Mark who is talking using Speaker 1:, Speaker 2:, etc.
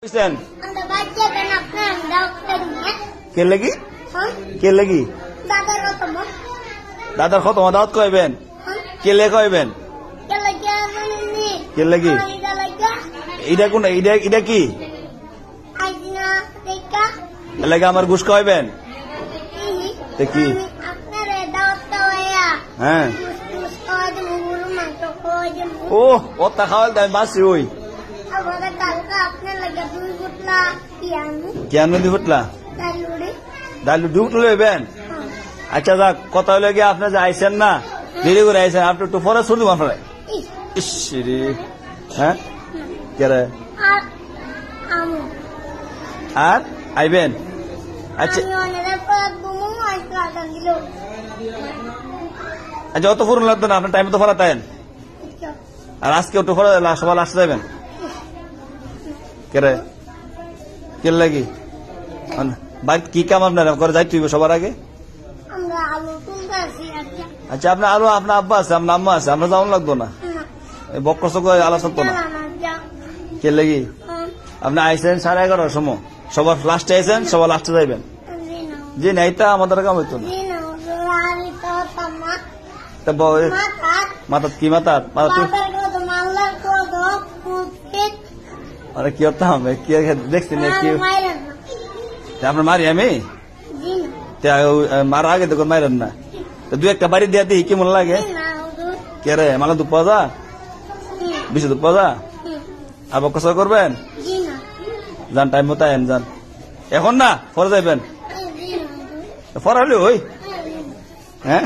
Speaker 1: kitchen কে লাগি কে লাগি দাদার খতম দাওয়াত কইবেন কে লে কইবেন কে লাগি এটা কোন এটা কি লাগে আমার ঘুষ কইবেন কি হ্যাঁ ও ওটা খাওয়াল দাম বাসি ওই কেন দুই ফুটলা ডালু দুই ফুটলা লইবেন আচ্ছা যাক কথা হইলে গিয়ে আপনার যে আইসেন না দেরি করে আইসেন আপনি একটু পরে শুনবো আপনারা ইসরে হ্যাঁ কে আর আইবেন আচ্ছা আচ্ছা অত ফুরন লাগতো না আপনার টাইমে তো ফেরা তাইন আর আজকে একটু ফেরা সবাই আসতে যাবেন কে কে লাগি বাড়ি কি কাম আপনার করে যাইতে হইব সবার আগে আচ্ছা আপনার আরো আপনার আব্বা আছে আপনার আম্মা আছে আমরা যাওয়ান লাগতো না বক্র চক্র আলোচনা তো না কে লাগি আপনি আইসেন 11:30 সময় সবার লাস্টে আইসেন সবার লাস্টে যাইবেন জি না এটা আমাদের কাম হইতো না মাথাত কি মাথাত আরে কি করতাম কি দেখছি না কি আপনার মারি আমি মারা আগে দেখুন মারেন না দু একটা বাড়ি দিয়া দিই কেমন লাগে কে রে মালা দুধ পাওয়া যা বেশি দুধ পাওয়া যা আবার কষ্ট করবেন যান টাইম মতো আইন যান এখন না পরে যাইবেন পরে হলে ওই হ্যাঁ